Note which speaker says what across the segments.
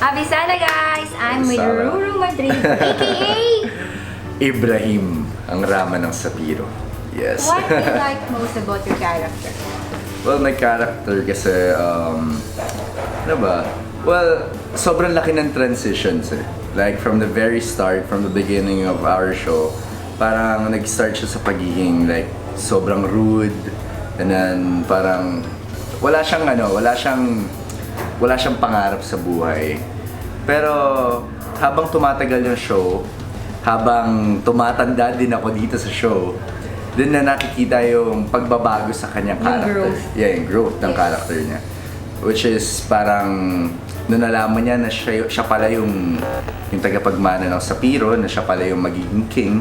Speaker 1: Abisana guys! I'm with
Speaker 2: Abisana.
Speaker 1: Ruru Madrid, aka...
Speaker 2: Ibrahim, ang rama ng Sapiro. Yes.
Speaker 1: What do you like most about your character?
Speaker 2: Well, my character kasi, ano ba? Well, sobrang laki ng transitions eh. Like from the very start, from the beginning of our show, parang nag-start siya sa pagiging like sobrang rude. And then parang wala siyang pangarap sa buhay. Pero habang tumatagal yung show, habang tumatanda din ako dito sa show, dun na nakikita yung pagbabago sa kanyang
Speaker 1: Yung
Speaker 2: character.
Speaker 1: growth.
Speaker 2: Yeah, yung growth ng
Speaker 1: Yes.
Speaker 2: character niya. Which is parang nung nalaman niya na siya pala yung tagapagmana ng Sapiro, na siya pala yung magiging king.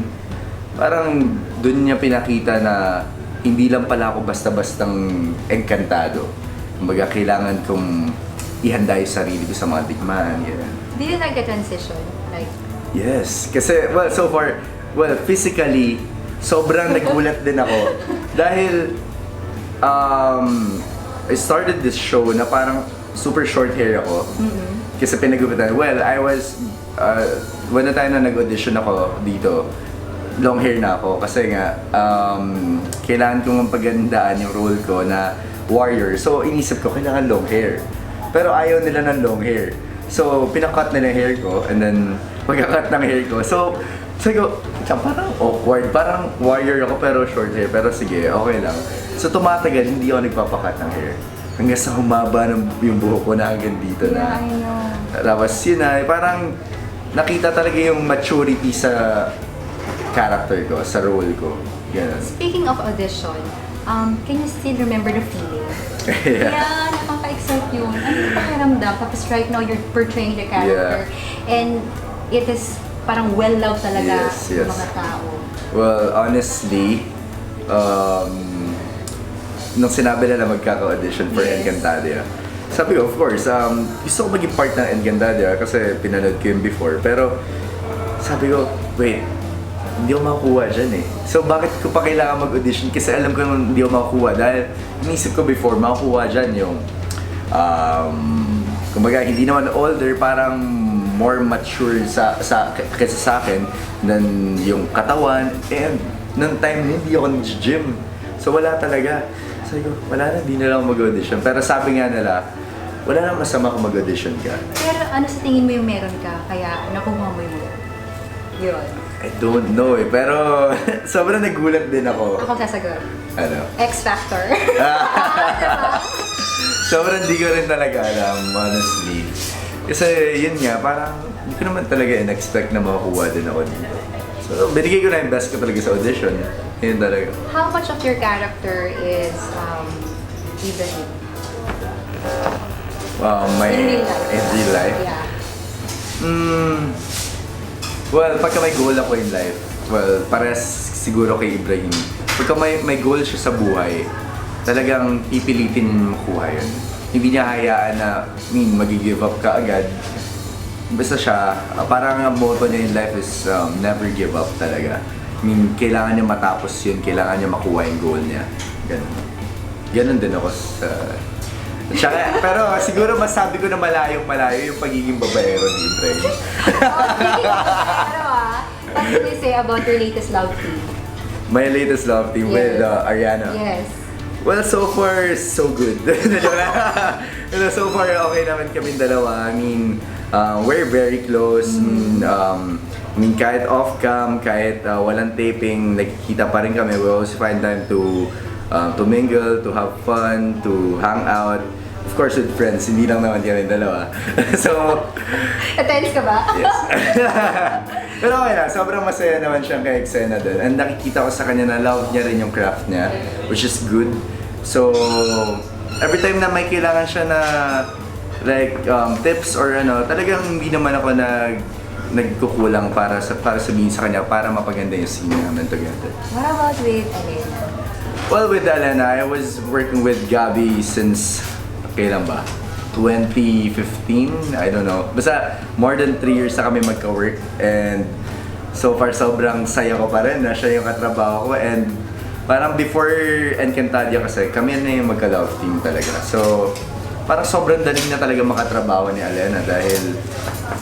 Speaker 2: Parang dun niya pinakita na hindi lang pala ako basta-bastang engkantado. Kumbaga kailangan kong ihanda yung sarili ko sa mga digmaan. Yeah.
Speaker 1: Do you like the transition? Like,
Speaker 2: Yes, kasi well so far, physically sobrang nagulat din ako dahil I started this show na parang super short hair ako. Kasi pinagupitan. Well, I was when the time na nag-audition ako dito, long hair na ako kasi nga kailangan kong mapagandaan yung role ko na warrior. So inisip ko kailangan long hair. Pero ayaw nila ng long hair. So pinakat nila yung hair ko and then pagka-cut ng hair ko. So sabi ko, parang awkward. Parang warrior ako pero short hair. Pero sige, okay lang. So tumatagal, hindi ako nagpapakat ng hair. Hanggang sa humaba ng yung buhok ko na hanggang dito
Speaker 1: yeah,
Speaker 2: na.
Speaker 1: I know.
Speaker 2: Tapos yun na, parang nakita talaga yung maturity sa character ko, sa role ko. Ganun.
Speaker 1: Speaking of audition, can you still remember the feeling?
Speaker 2: Yeah.
Speaker 1: Yeah, nakaka-excite yun. Ano yung pakiramdam? Tapos right now, you're portraying the character. And it is parang well-loved talaga
Speaker 2: Yes,
Speaker 1: ng
Speaker 2: yes.
Speaker 1: mga tao.
Speaker 2: Well, honestly, nung sinabi nila magkaka-audition for
Speaker 1: Yes.
Speaker 2: Encantadia, sabi ko, of course, gusto ko maging part ng Encantadia kasi pinanood ko yun before. Pero sabi ko, wait, hindi ako makukuha dyan eh. So bakit ko pa kailangan mag-audition? Kasi alam ko naman hindi ako makukuha dahil inisip ko before, makukuha dyan yung kumbaga hindi naman older, parang more mature kaysa sa akin than yung katawan. And nung time na hindi ako nag-gym. So wala talaga. Sabi ko, wala na, hindi na lang ako mag-audition. Pero sabi nga nila, wala na masama kung mag-audition ka.
Speaker 1: Pero ano sa tingin mo yung meron ka, kaya nakuha mo yun?
Speaker 2: I don't know eh, pero sobrang nagulat din ako.
Speaker 1: Ako sasagot.
Speaker 2: Ano?
Speaker 1: X Factor. Diba?
Speaker 2: Sobrang di ko rin talaga alam, honestly. Kasi yun nga, parang hindi ko naman talaga in-expect na makakuha din ako dito. So, binigay ko na yung best ko talaga sa audition. Yun talaga.
Speaker 1: How much of your character is Ibrahim? In real life?
Speaker 2: In real life?
Speaker 1: Yeah.
Speaker 2: Well, pagka may goal ako in life, well, pares siguro kay Ibrahim. Pagka may goal siya sa buhay, talagang pipilitin makuha yun. Hindi niya hayaan na, mag-give up ka agad. Basta siya, parang ang motto niya in life is never give up talaga. Kailangan niya matapos yun, kailangan niya makuha yung goal niya. Ganun. Ganun din ako sa... Tsaka, pero siguro masabi ko na malayo yung pagiging babaero ni Ibrahim.
Speaker 1: What can you say about your latest love team?
Speaker 2: My latest love team with Ariana.
Speaker 1: Yes.
Speaker 2: Well, so far, so good. So far, okay naman kami dalawa. We're very close. Kahit off-cam, kahit walang taping, nagkikita pa rin kami. We always find time to mingle, to have fun, to hang out. Of course, with friends, hindi lang naman kami dalawa. So,
Speaker 1: Tense ka ba?
Speaker 2: yes. Pero okay lang, sobrang masaya naman siyang ka-eksena doon. And nakikita ko sa kanya na love niya rin yung craft niya, which is good. So, every time na may kailangan siya na like tips or ano, talagang hindi naman ako nagkukulang para sabihin sa kanya para mapaganda yung scene namin together.
Speaker 1: What about with Elena?
Speaker 2: Well, with Elena, I was working with Gabby since, kailan ba? 2015? I don't know. Basta more than 3 years na kami magka-work and so far sobrang saya ko pa rin na siya yung katrabaho ko and parang before Encantadia kasi kami na yung magka-love team talaga. So parang sobrang daling na talaga makatrabaho ni Alena dahil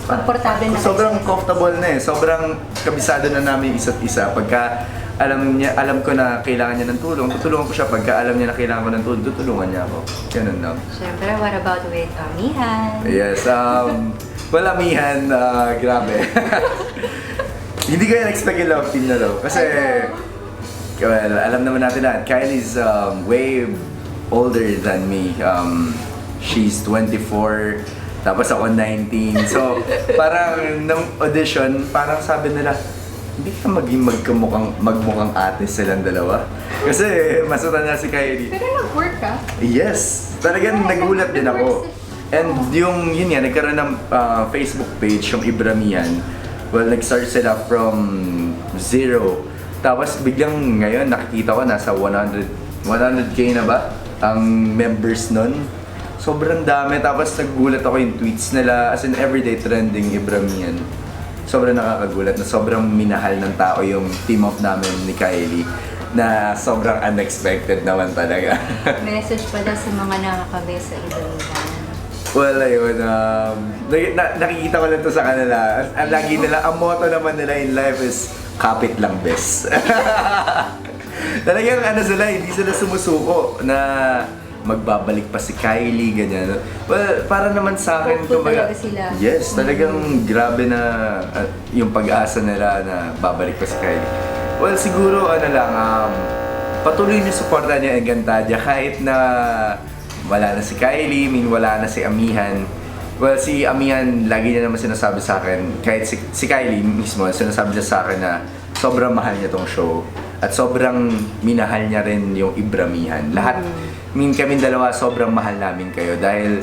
Speaker 1: Komportable na.
Speaker 2: sobrang comfortable na eh. Sobrang kabisado na namin isa't isa. Pagka alam ko na kailangan niya ng tulong, tutulungan ko siya. Pagka alam niya na kailangan ko ng tulong, tutulungan niya ako. Ganun lang.
Speaker 1: Siyempre, what about with Mihan?
Speaker 2: Yes, wala Mihan, grabe. Hindi ko yan expect yung love team na daw. Kasi, well, alam naman natin na Kylie's way older than me. She's 24, tapos ako 19. So, parang nung audition, parang sabi nila, hindi ka maging magmukhang ate silang dalawa. Kasi masura na si Kylie.
Speaker 1: Pero nag-work ka?
Speaker 2: Yes! Talagang nagulat din ako. And yun nga, nagkaroon ng Facebook page, yung Ibramian. Well, nag-start sila from 0. Tapos biglang ngayon, nakikita ko nasa 100K na ba ang members nun. Sobrang dami. Tapos nagulat ako yung tweets nila, as in everyday trending Ibramian. Sobrang nakakagulat na sobrang minahal ng tao yung team up namin ni Kylie na sobrang unexpected naman talaga.
Speaker 1: Message pala sa mga nakakabes sa Ibramian.
Speaker 2: Well, ayun, nakikita ko lang to sa kanila. Ang lagi nila, ang motto naman nila in life is kapit lang best. Talagang ano sila, hindi sila sumusuko na magbabalik pa si Kylie, ganyan. Well, para naman sa akin,
Speaker 1: Hopeful talaga sila.
Speaker 2: yes, talagang grabe na yung pag-asa nila na babalik pa si Kylie. Well, siguro ano lang, patuloy niyo suportahan niya Encantadia kahit na wala na si Kylie, wala na si Amihan. Well, si Amihan, lagi niya naman sinasabi sa akin, kahit si Kylie mismo, sinasabi niya sa akin na sobrang mahal niya tong show. At sobrang minahal niya rin yung Ibramihan. Lahat, kami dalawa, sobrang mahal namin kayo dahil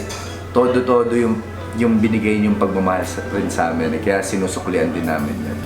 Speaker 2: todo-todo yung binigay niyong pagmamahal rin sa amin. Kaya sinusuklian din namin yan.